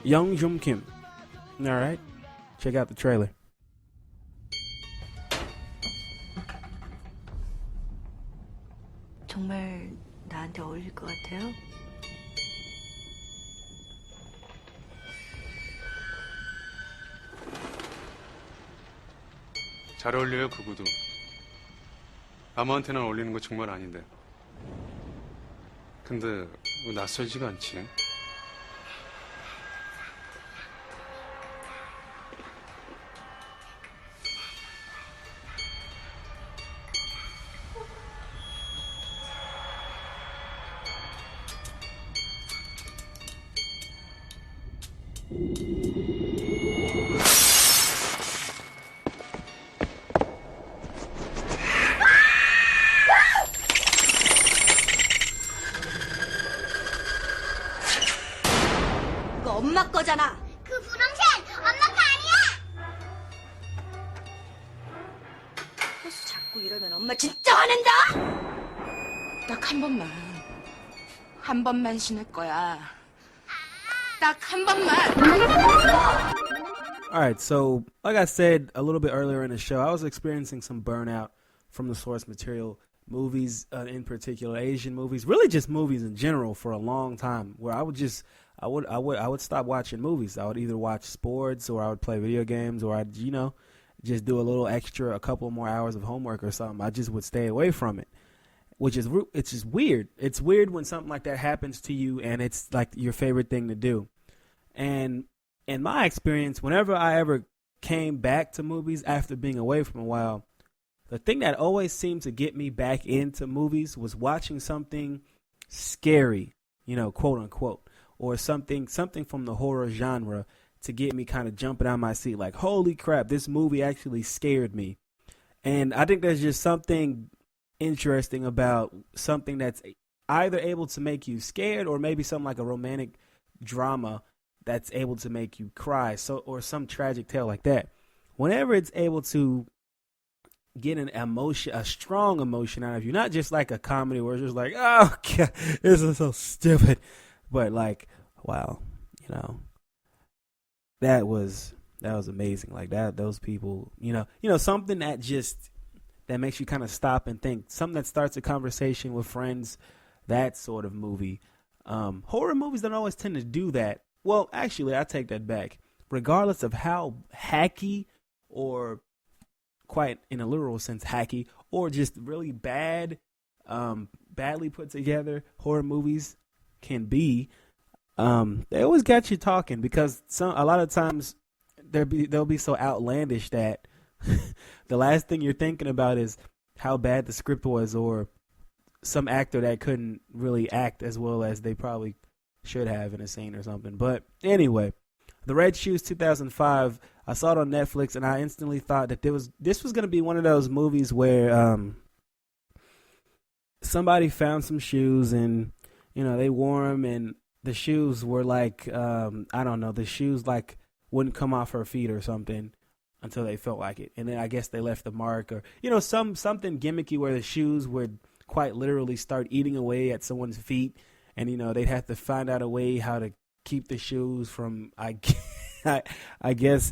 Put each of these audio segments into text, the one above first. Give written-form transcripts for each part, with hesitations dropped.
Yong-gyun Kim. All right, check out the trailer. 정말 나한테 어울릴 것 같아요? 잘 어울려요, 그 구두. 아무한테나 어울리는 거 정말 아닌데. 근데 왜 낯설지가 않지? 그거 엄마 거잖아. 그 분홍색 엄마가 아니야. 호수 자꾸 이러면 엄마 진짜 화낸다. 딱 한 번만 신을 거야. 딱 한 번만. All right, so like I said a little bit earlier in the show, I was experiencing some burnout from the source material movies, in particular Asian movies, really just movies in general, for a long time. Where I would stop watching movies. I would either watch sports, or I would play video games, or I'd just do a little extra, a couple more hours of homework or something. I just would stay away from it, it's just weird. It's weird when something like that happens to you, and it's like your favorite thing to do. And in my experience, whenever I ever came back to movies after being away from a while, the thing that always seemed to get me back into movies was watching something scary, quote unquote, or something from the horror genre to get me kind of jumping out of my seat, like, holy crap, this movie actually scared me. And I think there's just something interesting about something that's either able to make you scared, or maybe something like a romantic drama that's able to make you cry, or some tragic tale like that. Whenever it's able to get an emotion, a strong emotion out of you, not just like a comedy where it's just like, oh God, this is so stupid, but like, wow, that was amazing. Like those people, something that makes you kind of stop and think, something that starts a conversation with friends, that sort of movie. Horror movies don't always tend to do that. Well, actually, I take that back. Regardless of how hacky, or quite in a literal sense hacky, or just really badly put together horror movies can be, they always got you talking, because a lot of times they'll be so outlandish that the last thing you're thinking about is how bad the script was, or some actor that couldn't really act as well as they probably should have in a scene or something. But anyway, The Red Shoes 2005, I saw it on Netflix, and I instantly thought that this was going to be one of those movies where somebody found some shoes, and they wore them, and the shoes were like, I don't know, the shoes like wouldn't come off her feet or something until they felt like it. And then I guess they left the mark, or, something gimmicky where the shoes would quite literally start eating away at someone's feet. And, they'd have to find out a way how to keep the shoes from, I guess,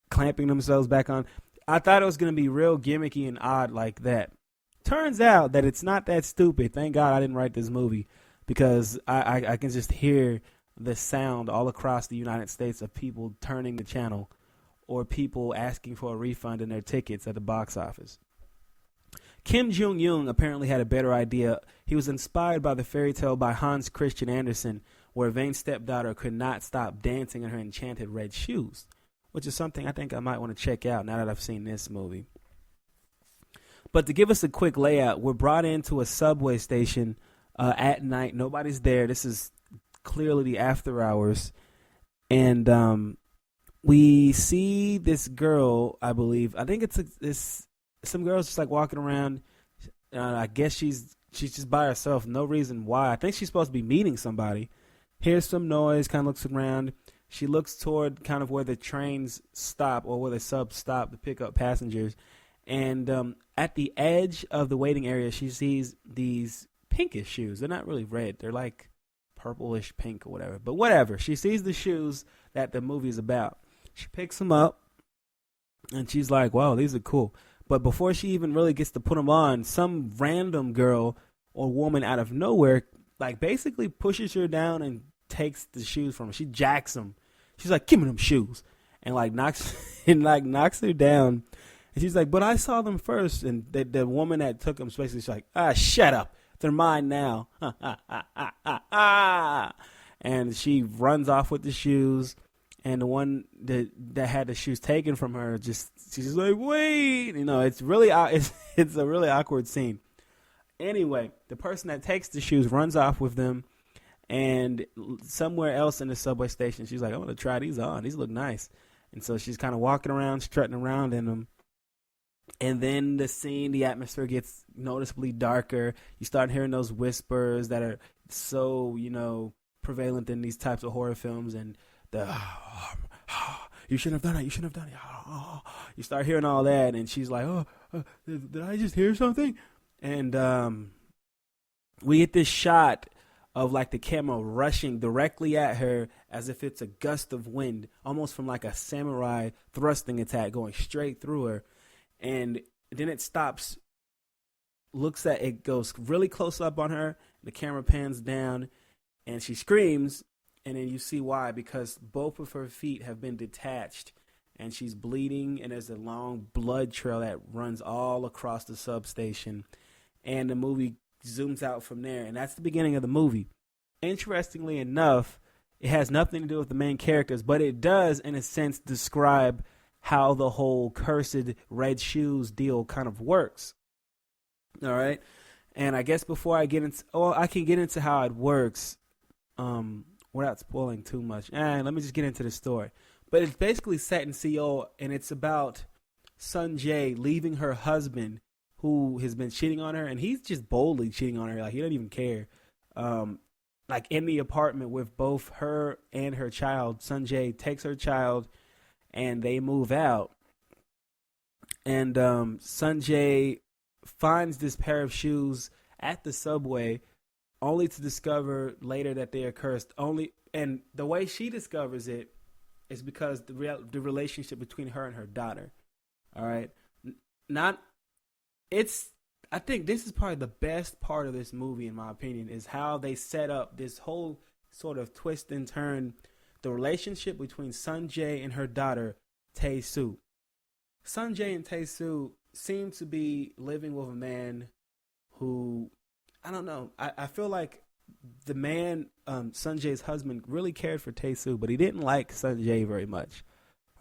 clamping themselves back on. I thought it was going to be real gimmicky and odd like that. Turns out that it's not that stupid. Thank God I didn't write this movie, because I can just hear the sound all across the United States of people turning the channel, or people asking for a refund in their tickets at the box office. Kim Yong-gyun apparently had a better idea. He was inspired by the fairy tale by Hans Christian Andersen, where Vane's stepdaughter could not stop dancing in her enchanted red shoes, which is something I think I might want to check out now that I've seen this movie. But to give us a quick layout, we're brought into a subway station at night. Nobody's there. This is clearly the after hours. And we see this girl, I believe. I think it's some girl's just like walking around. I guess she's just by herself. No reason why. I think she's supposed to be meeting somebody. Hears some noise, kind of looks around. She looks toward kind of where the trains stop, or where the subs stop to pick up passengers. And at the edge of the waiting area, she sees these pinkish shoes. They're not really red. They're like purplish pink or whatever. But whatever. She sees the shoes that the movie is about. She picks them up, and she's like, wow, these are cool. But before she even really gets to put them on, some random girl or woman out of nowhere, like, basically pushes her down and takes the shoes from her. She jacks them. She's like, give me them shoes. And, like, knocks her down. And she's like, but I saw them first. And the woman that took them, basically, she's like, shut up. They're mine now. And she runs off with the shoes. And the one that had the shoes taken from her, she's like, wait. You know, it's a really awkward scene. Anyway, the person that takes the shoes runs off with them. And somewhere else in the subway station, she's like, I want to try these on. These look nice. And so she's kind of walking around, strutting around in them. And then the atmosphere gets noticeably darker. You start hearing those whispers that are so, you know, prevalent in these types of horror films. And you shouldn't have done it. You shouldn't have done it. You start hearing all that. And she's like, did I just hear something? And we get this shot of, like, the camera rushing directly at her as if it's a gust of wind, almost from like a samurai thrusting attack going straight through her. And then it stops, it goes really close up on her. The camera pans down and she screams. And then you see why, because both of her feet have been detached and she's bleeding. And there's a long blood trail that runs all across the substation. And the movie zooms out from there. And that's the beginning of the movie. Interestingly enough, it has nothing to do with the main characters, but it does, in a sense, describe how the whole cursed red shoes deal kind of works. All right. And I guess before I get into, I can get into how it works without spoiling too much. Let me just get into the story. But it's basically set in Seoul, and it's about Sun Jae leaving her husband, who has been cheating on her, and he's just boldly cheating on her. Like, he doesn't even care. Like, in the apartment with both her and her child. Sun Jae takes her child, and they move out. And Sun Jae finds this pair of shoes at the subway, only to discover later that they are cursed. And the way she discovers it is because the relationship between her and her daughter. All right, I think this is probably the best part of this movie, in my opinion, is how they set up this whole sort of twist and turn, the relationship between Sun Jae and her daughter, Tae-soo. Sun Jae and Tae-soo seem to be living with a man who, I don't know, I feel like the man, Sun Jae's husband, really cared for Tae-soo, but he didn't like Sun Jae very much.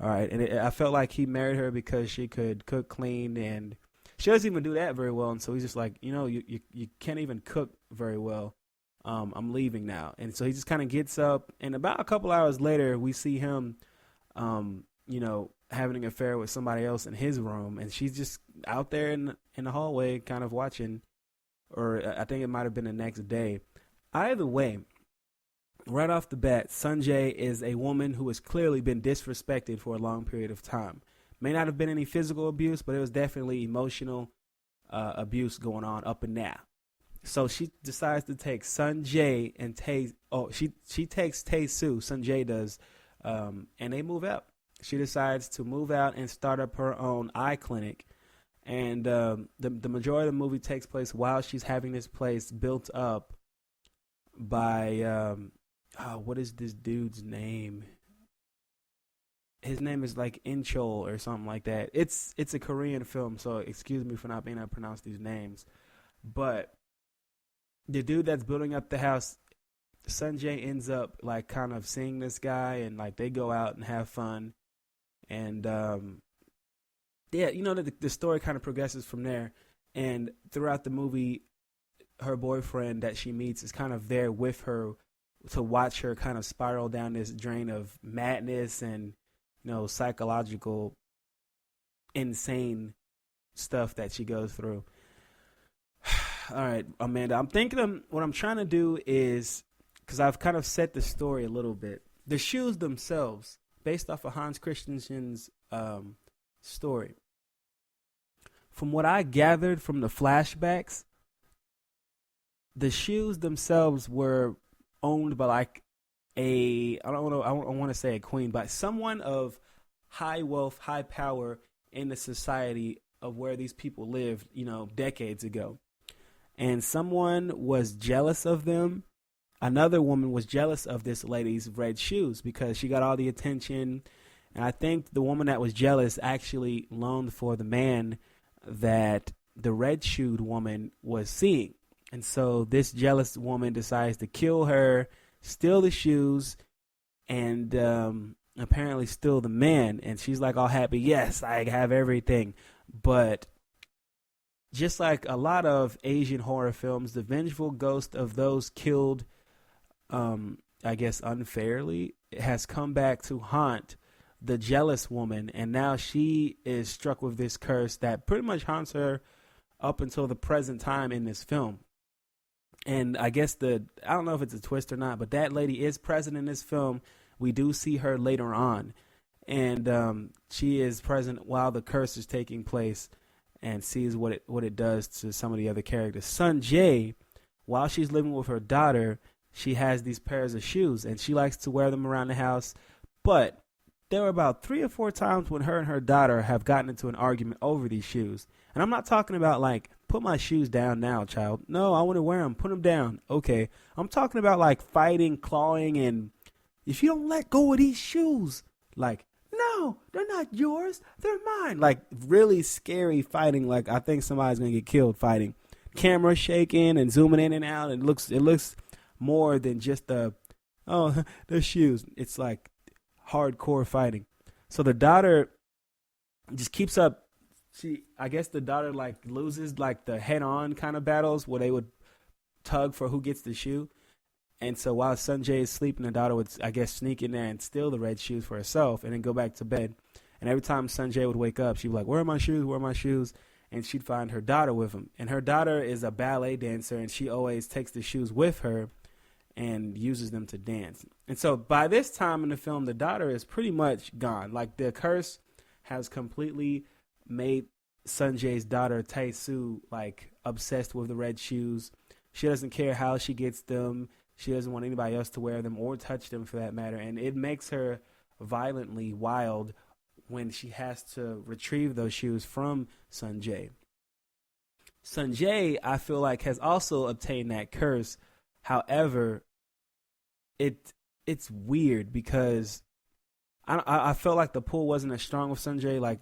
All right, and I felt like he married her because she could cook, clean, and she doesn't even do that very well. And so he's just like, you can't even cook very well. I'm leaving now. And so he just kind of gets up, and about a couple hours later, we see him, having an affair with somebody else in his room, and she's just out there in the hallway kind of watching, or I think it might have been the next day. Either way, right off the bat, Sun Jae is a woman who has clearly been disrespected for a long period of time. May not have been any physical abuse, but it was definitely emotional abuse going on up in there. So she decides to take Sun Jae and she takes Tae-soo, Sun Jae does, and they move out. She decides to move out and start up her own eye clinic. And the majority of the movie takes place while she's having this place built up by, what is this dude's name? His name is like Inchol or something like that. It's a Korean film, so excuse me for not being able to pronounce these names. But the dude that's building up the house, Sun Jae ends up like kind of seeing this guy, and like they go out and have fun. And the story kind of progresses from there. And throughout the movie, her boyfriend that she meets is kind of there with her to watch her kind of spiral down this drain of madness and psychological insane stuff that she goes through. All right, Amanda, I'm thinking what I'm trying to do is, because I've kind of set the story a little bit, the shoes themselves, based off of Hans Christian's story. From what I gathered from the flashbacks, the shoes themselves were owned by like I don't want to say a queen, but someone of high wealth, high power in the society of where these people lived, decades ago. And someone was jealous of them. Another woman was jealous of this lady's red shoes because she got all the attention. And I think the woman that was jealous actually loaned for the man that the red-shoed woman was seeing. And so this jealous woman decides to kill her, steal the shoes, and apparently steal the man. And she's like all happy, yes, I have everything. But just like a lot of Asian horror films, the vengeful ghost of those killed, I guess unfairly, has come back to haunt the jealous woman. And now she is struck with this curse that pretty much haunts her up until the present time in this film. And I guess I don't know if it's a twist or not, but that lady is present in this film. We do see her later on. And she is present while the curse is taking place and sees what it does to some of the other characters. Sun Jae, while she's living with her daughter, she has these pairs of shoes, and she likes to wear them around the house. But there were about 3 or 4 times when her and her daughter have gotten into an argument over these shoes. And I'm not talking about like, put my shoes down now, child. No, I want to wear them. Put them down. Okay. I'm talking about like fighting, clawing, and if you don't let go of these shoes, like, no, they're not yours. They're mine. Like really scary fighting. Like I think somebody's going to get killed fighting. Camera shaking and zooming in and out. It looks more than just the shoes. It's like hardcore fighting. So the daughter just keeps up. I guess the daughter like loses like the head-on kind of battles where they would tug for who gets the shoe. And so while Sun Jae is sleeping, the daughter would, I guess, sneak in there and steal the red shoes for herself and then go back to bed. And every time Sun Jae would wake up, she'd be like, where are my shoes? Where are my shoes? And she'd find her daughter with them. And her daughter is a ballet dancer, and she always takes the shoes with her and uses them to dance. And so by this time in the film, the daughter is pretty much gone. Like the curse has completely made Sun Jae's daughter, Tae-soo, like obsessed with the red shoes. She doesn't care how she gets them. She doesn't want anybody else to wear them or touch them for that matter. And it makes her violently wild when she has to retrieve those shoes from Sun Jae. Sun Jae, I feel like, has also obtained that curse. However, it's weird because I felt like the pull wasn't as strong with Sun Jae. Like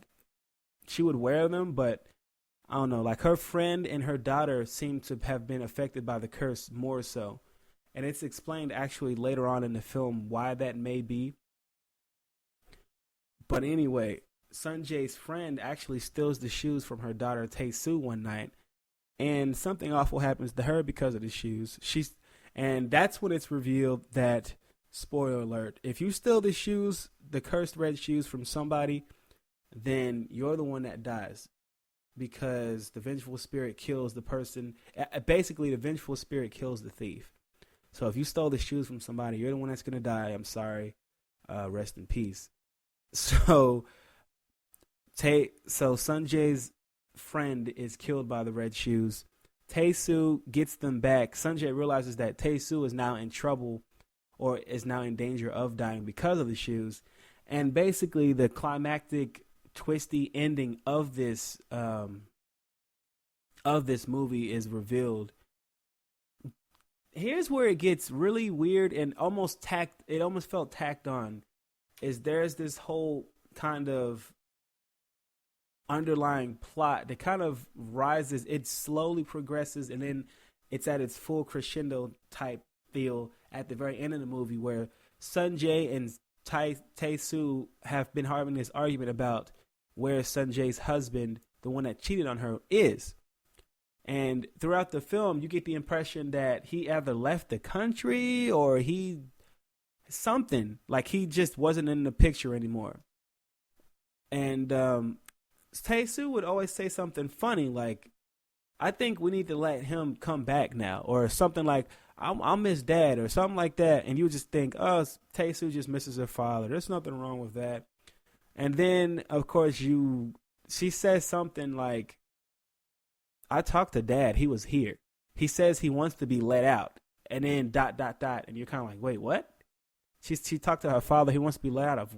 she would wear them, but I don't know. Like her friend and her daughter seem to have been affected by the curse more so. And it's explained actually later on in the film why that may be. But anyway, Sun Jae's friend actually steals the shoes from her daughter Tae-soo one night. And something awful happens to her because of the shoes. And that's when it's revealed that, spoiler alert, if you steal the shoes, the cursed red shoes from somebody, then you're the one that dies. Because the vengeful spirit kills the person. Basically, the vengeful spirit kills the thief. So if you stole the shoes from somebody, you're the one that's going to die. I'm sorry. Rest in peace. So Sun Jae's friend is killed by the red shoes. Tae-soo gets them back. Sun Jae realizes that Tae-soo is now in trouble or is now in danger of dying because of the shoes. And basically the climactic, twisty ending of this movie is revealed. Here's where it gets really weird and almost felt tacked on. Is there's this whole kind of underlying plot that kind of rises, it slowly progresses, and then it's at its full crescendo type feel at the very end of the movie where Sun Jae and Tae-soo have been having this argument about where Sun Jae's husband, the one that cheated on her, is. And throughout the film, you get the impression that he either left the country or something. Like he just wasn't in the picture anymore. And Tae-soo would always say something funny like, I think we need to let him come back now. Or something like, I'll miss dad or something like that. And you just think, oh, Tae-soo just misses her father. There's nothing wrong with that. And then, of course, she says something like, I talked to dad. He was here. He says he wants to be let out. And then ... And you're kind of like, wait, what? She talked to her father. He wants to be let out of